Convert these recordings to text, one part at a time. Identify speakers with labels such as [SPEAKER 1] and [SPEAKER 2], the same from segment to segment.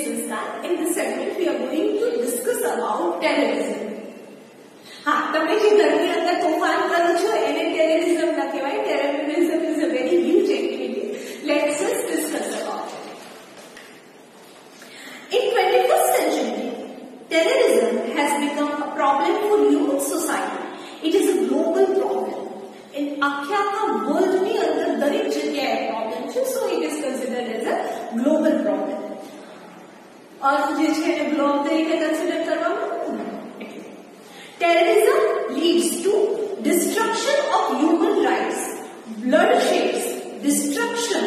[SPEAKER 1] संस्कार. In this segment, we are going to discuss about terrorism. हाँ, તમે જે ઘરની અંદર તોફાન કરો છો એને ટેરરિઝમ ના કહેવાય. Terrorism is a very huge activity. Let's just discuss about it. In 21st century, terrorism has become a problem for human society. It is a global problem. In આખા world ની અંદર દરેક જગ્યાએ problem છે, so it is considered as a global problem. अर्थ જે છે એને globe તરીકે કન્સિડર કરવામાં. Terrorism leads to destruction of human rights, bloodshed, destruction,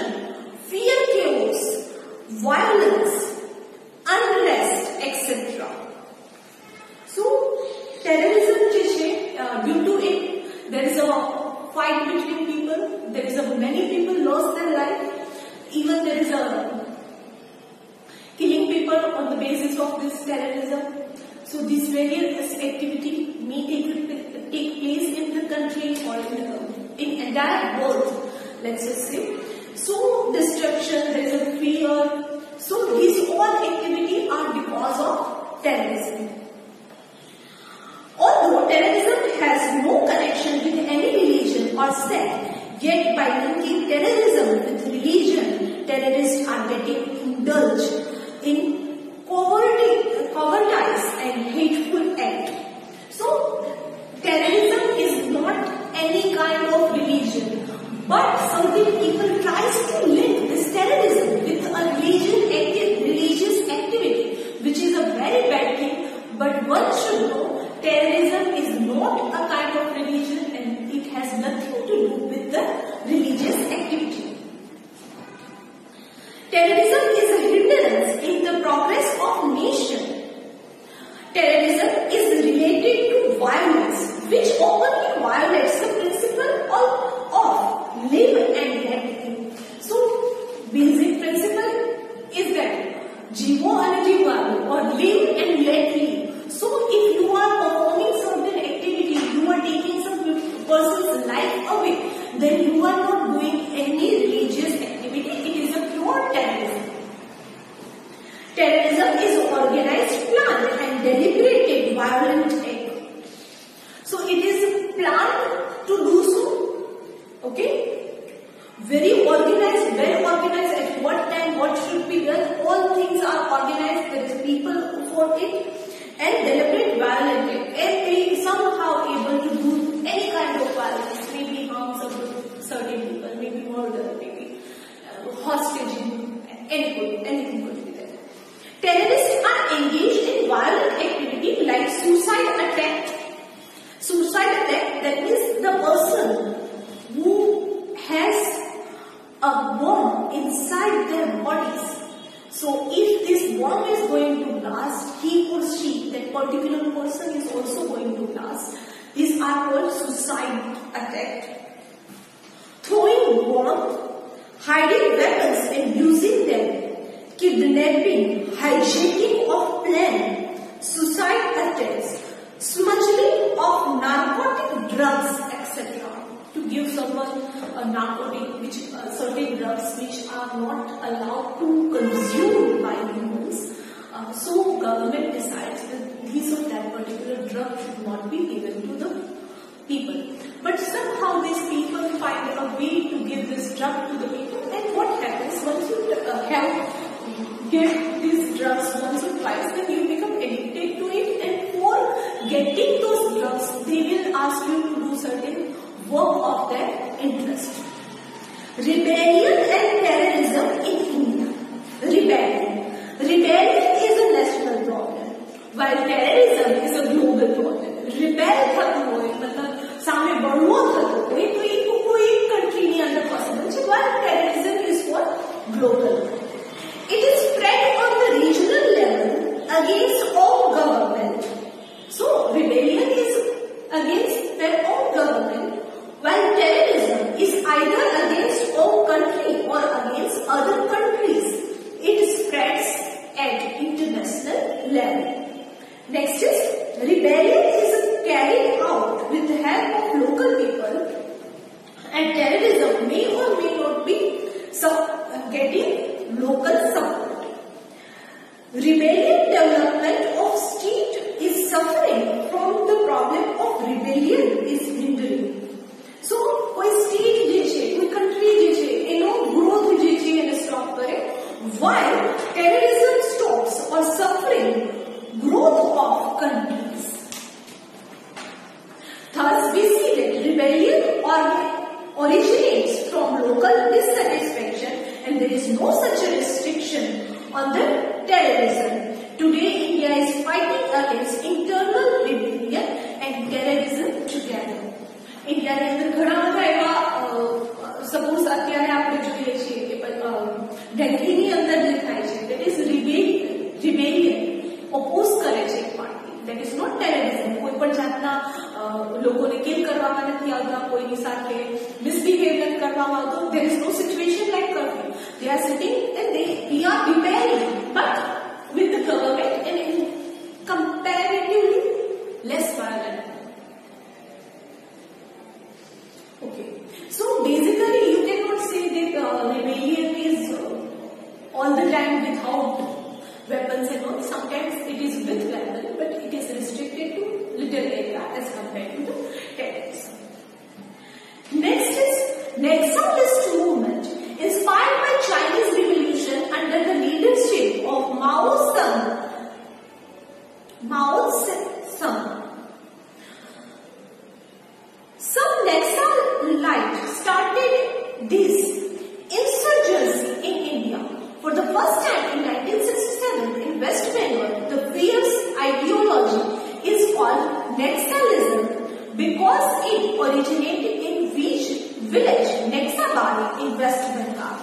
[SPEAKER 1] fear, chaos, violence, unrest, etc. So, terrorism જે છે, due to it, there is a fight between people. There is many people lost their life. Even there is a killing people on the basis of this terrorism. So these various activity may take place in the country or in entire world, let's just say. So destruction, there is a fear. So these all activity are because of terrorism. Although terrorism has no connection with any religion or sect, yet by linking terrorism with religion, terrorists are getting indulged in cowardice and hateful act. So, terrorism is not any kind of religion, but something people tries to link this terrorism with a religious activity, which is a very bad thing. But one should know, terrorism is not a kind of religion and it has nothing to do with the religious activity. Terrorism is a hindrance in the progress of nation. Terrorism is related to violence, which openly violates the principle of live and let live. So, basic principle is that jivo and jivanu, or live and let live. So, if you are performing certain activity, you are taking some person's life away, then you are not doing any religious activity. It is a pure terrorism. Terrorism is organized, planned and deliberated violent act. So it is planned to do so. Okay? Very organized, well organized, at what time, what should be done. All things are organized. There is people for it. And deliberate violent act. And they somehow able to do any kind of violence. Maybe harm certain people, maybe murder, maybe hostage, anything could be there. Terrorists are engaged in violent activity like suicide attack. Suicide attack, that means the person who has a bomb inside their bodies. So if this bomb is going to blast, he or she, that particular person is also going to blast. These are called suicide attack. Throwing bomb, hiding weapons and using them, kidnapping, hijacking of plane, suicide attacks, smuggling of narcotic drugs, etc. To give someone a narcotic, which certain drugs which are not allowed to consume by humans. So government decides that this or that particular drug should not be given to the people. But somehow these people find a way to give this drug to the people. And what happens once you get these drugs once or twice, then you become addicted to it. And for getting those drugs, they will ask you to do certain work of their interest. Rebellion and terrorism in India. Rebellion is a national problem, while terrorism is a global problem. Rebel થતું હોય, मतलब સામે બળવો થતો હોય, તો એ કોઈ country ની અંદર possible છે, while terrorism is for global. It is spread on the regional level against all government. So rebellion is against their own government, while terrorism is either against own country or against other countries. It spreads at international level. Next is rebellion is carried out with the help of local people and originates from local dissatisfaction, and there is no such a restriction on the terrorism. Today, India is fighting against internal rebellion and terrorism together. India ने अंदर घड़ा बधा एवा suppose અત્યારે આપણે જોઈએ છીએ કે દિલ્હી ની અંદર જે થાય છે that is rebellion oppose કરે છે party, that is not terrorism. કોઈ પણ જાતના લોકોને કિલ કરવામાં નથી આવતા, કોઈની સાથે misbehavior કરવામાં આવતો. There is no situation like curfew. They are sitting and we are preparing, but with the government and in comparatively less violent. Okay, so basically you cannot say that rebellion is all the time without weapons and all. Sometimes it is with weapons, but it is restricted to little area as compared to the terrorism. Next is Naxalist movement, inspired by Chinese Revolution under the leadership of Mao Zedong. Some Naxalites started this insurgency in India. For the first time in 1967 in West Bengal, the fierce ideology is called Naxalism because it originated in village Naxabari in West Bengal.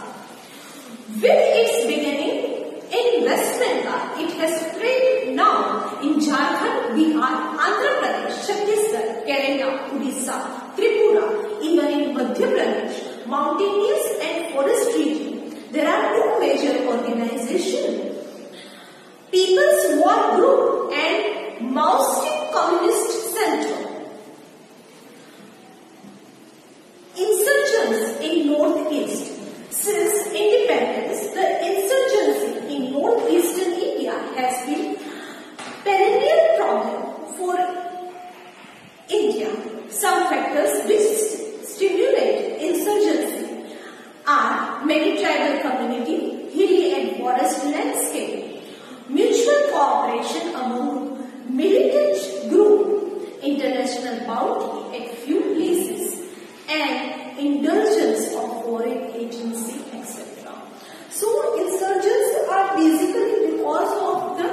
[SPEAKER 1] With its beginning in West Bengal, it has spread now in Jharkhand, Bihar, Andhra Pradesh, Chhattisgarh, Kerala, Odisha, Tripura, even in Madhya Pradesh, mountainous and forest region. There are two major organizations: People's War Group and Maoist Communist Center. Insurgents in Northeast. Since independence, the insurgency in northeastern India has been perennial problem for India. Some factors which stimulate insurgency are many tribal community, hilly and forest landscape, mutual cooperation among militant group, international bounty at few places, and indulgence of foreign agency, etc. So insurgents are basically because of the,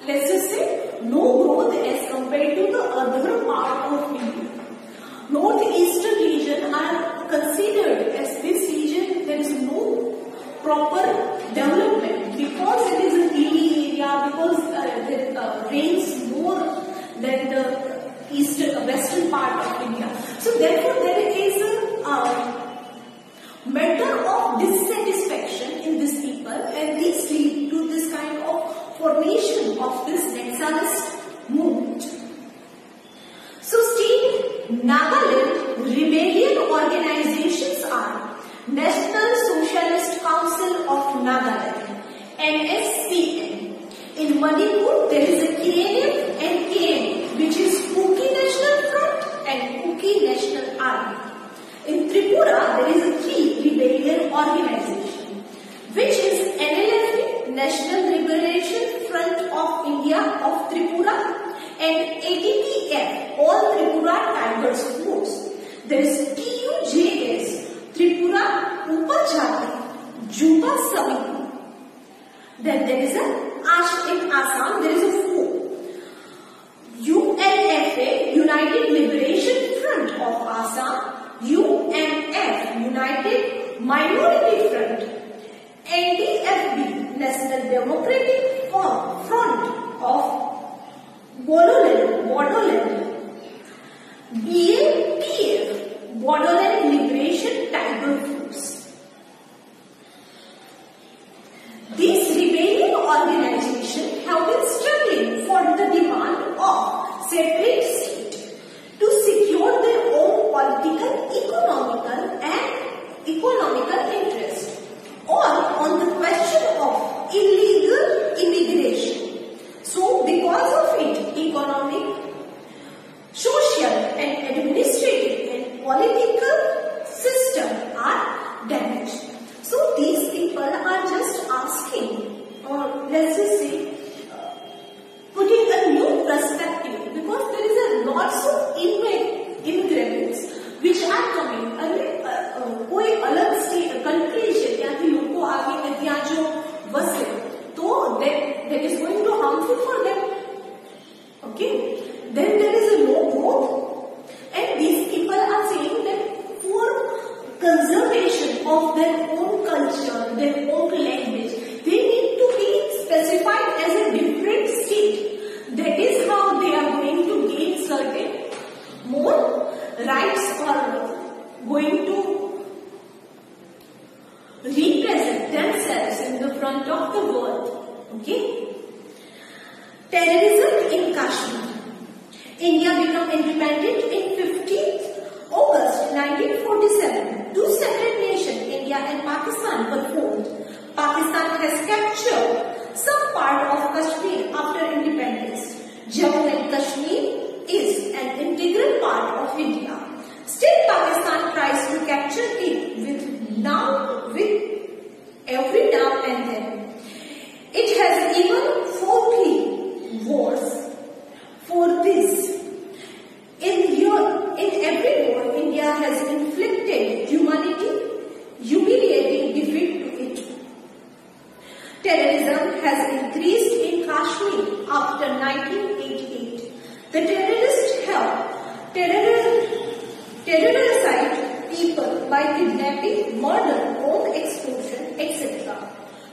[SPEAKER 1] let's just say, no growth as compared to the other part of India. Northeastern region are considered as this region, there is no proper development because it is a hilly area, because it rains more than the western part of India. So therefore there is a matter of dissatisfaction in these people, and this lead to this kind of formation of this Naxalist movement. So state Nagaland rebellion organizations are National Socialist Council of Nagaland, NSCN. In Manipur there is a KNF and KNA, which is Kuki National Front and Kuki National Army. In Tripura there is a three rebellion organization, which is NLF, National Liberation Front of India of Tripura, and ATTF, All Tripura Tigers Force. There is TUJS, Tripura Upajati Juba Samiti. Then there is in Assam there is a four. UNFA, United Liberation Front of Assam, UMF, United Minority Front, NDFB, National Democratic Front of Bodoland, BATF, Bodoland Liberation Tiger Force. These rebellion organizations have been struggling for the demand of separate state to secure their own political, economical interest, or on the question of illegal immigration. So because of it, economic, social and administrative and political system are damaged. So these people are just asking, or let's just say, putting a new perspective, because there is a lots of became independent in 15th August 1947. Two separate nations, India and Pakistan, were formed. Pakistan has captured some part of Kashmir after independence. Jammu and Kashmir is an integral part of India. Still, Pakistan tries to capture it with every now and then. It has even fought wars for this. In every war, India has inflicted humiliating defeat to it. Terrorism has increased in Kashmir after 1988. The terrorists have terrorized people by kidnapping, murder, bomb explosion, etc.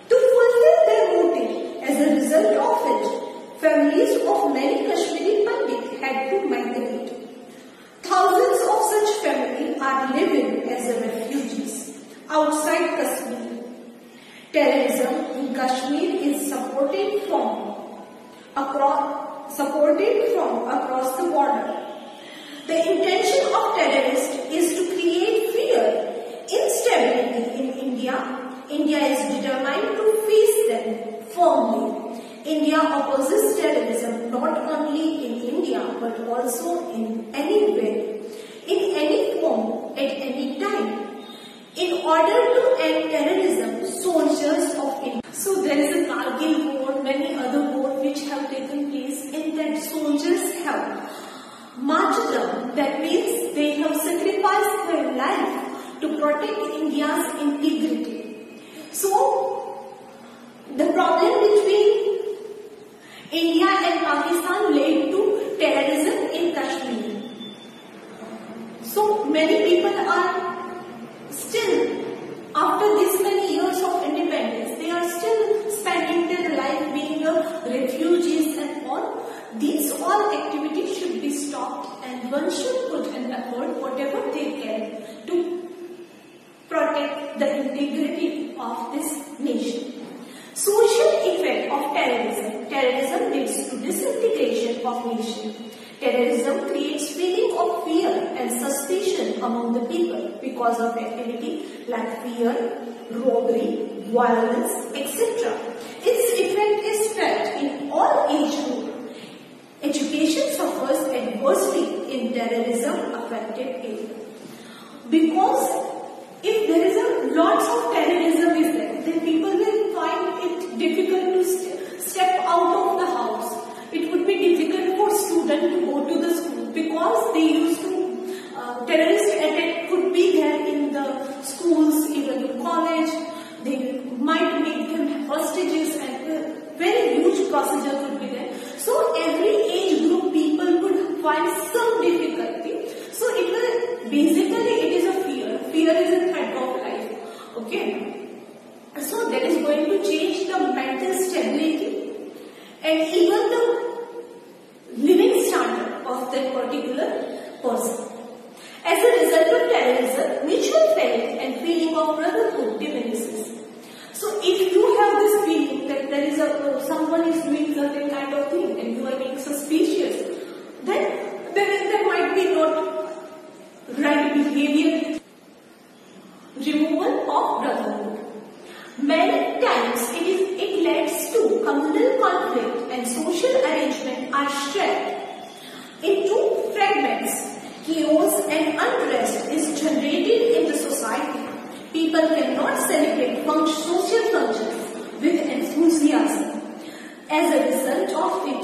[SPEAKER 1] To fulfill their motive, as a result of it, families of many Kashmiri Pandits had to migrate. Thousands of such families are living as refugees outside Kashmir. Terrorism in Kashmir is supported from across the border. The intention of terrorists is to create fear, instability in India. India is determined to face them firmly. India opposes terrorism not only in India but also in anywhere, in any form, at any time. In order to end terrorism, soldiers of India. So there is a Kargil war, many other wars which have taken place, in that soldiers have martyrdom. That means they have sacrificed their life to protect India's integrity. So the problem between India and Pakistan led to terrorism in Kashmir. So many people are still, after this many years of independence, they are still spending their life being refugees and all. These all activities should be stopped, and one should put an effort, whatever they can, to protect the integrity of this nation. Social effect of terrorism. Terrorism leads to disintegration of nation. Terrorism creates feeling of fear and suspicion among the people because of activity like fear, robbery, violence, etc. Its effect is felt in all age groups. Education suffers adversely in terrorism-affected areas. Because if there is lots of terrorism is there, then people will find it difficult to step out of the house. It would be difficult for students to go to the school because they used to, terrorist attack could be there in the schools, even in college. They might make them hostages and very huge procedure would be there. So every age group people would find some difficulty. So it will, basically it is a fear. Fear is a threat of life. Okay. So that is going to change the mental stability and even the living standard of that particular person. As a result of terrorism, mutual faith and feeling of brotherhood diminishes. So if you have this feeling that there is someone is doing certain kind of thing and you are being suspicious, then there might be not right behavior. Removal of brotherhood. Many times it leads to communal conflict and social arrangement are strapped into fragments. Chaos and unrest is generated in the society. People cannot celebrate social functions with enthusiasm. As a result of it,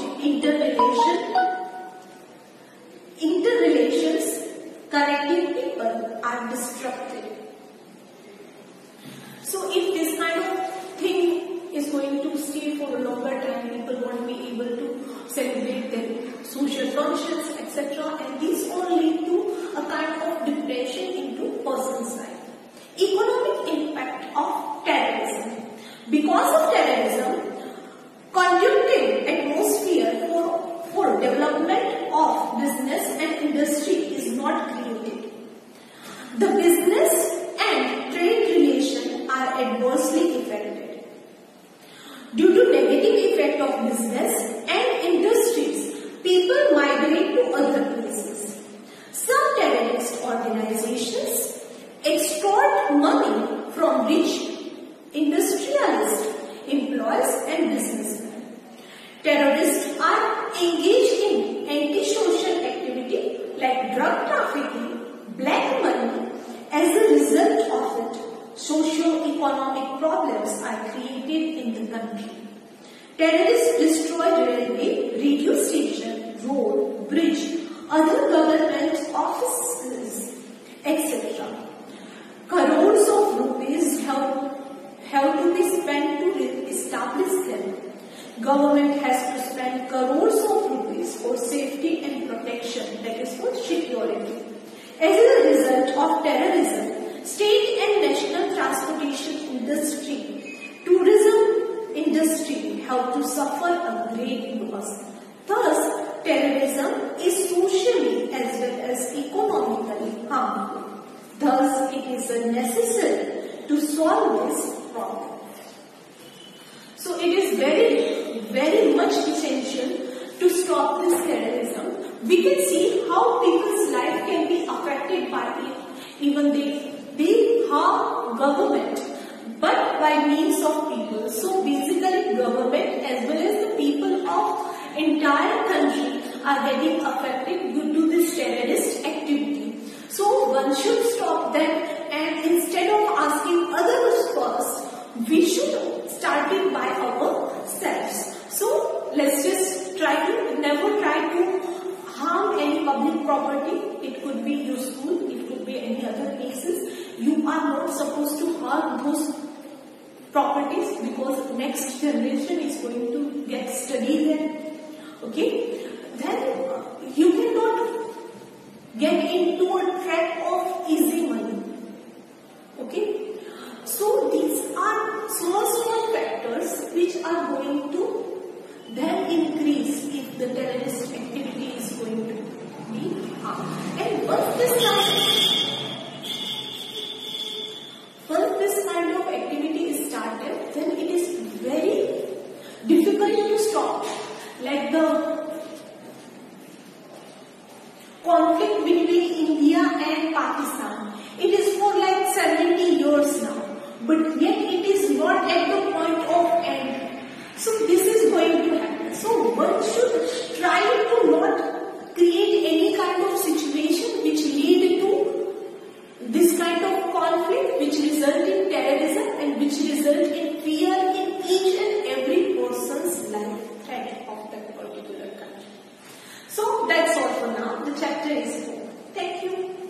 [SPEAKER 1] interrelations connecting people are disrupted. So if this kind of thing is going to stay for a longer time, people won't be able to celebrate their social functions, etc. And these all lead to a kind of depression into person's life. Economic impact of terrorism. Because of terrorism, conducive atmosphere for development of business and industry is not created. The business and trade relations are adversely affected. Due to negative effect of business and industries, people migrate to other places. that drug trafficking, black money, as a result of it, socio-economic problems are created in the country. Terrorists destroy railway, radio station, road, bridge, other government offices, etc. Crores of rupees have to be spent to establish them. Government has to spend crores of rupees for safety and protection, that is for security. As a result of terrorism, state and national transportation industry, tourism industry have to suffer a great loss. Thus, terrorism is socially as well as economically harmful. Thus, it is necessary to solve this problem. So, it is very much essential to stop this terrorism. We can see how people's life can be affected by it. Even they harm government, but by means of people. So basically government as well as the people of entire country are getting affected due to this terrorist activity. So one should stop them, and instead of asking others first, we should start it by ourselves. So let's just never try to harm any public property. It could be your school, it could be any other places. You are not supposed to harm those properties because next generation is going to get study there. Okay? Then you cannot get into a trap of easy money. Okay? So these are small factors which are going to then increase if the terrorist activity is going to be harmed. And once this kind of activity is started, then it is very difficult to stop. Like the conflict between India and Pakistan. It is for like 70 years now, but yet it is not at the point of end. So this is going to happen. So one should try to not create any kind of situation which lead to this kind of conflict, which result in terrorism and which result in fear in each and every person's life threat of that particular country. So that's all for now. The chapter is over. Thank you.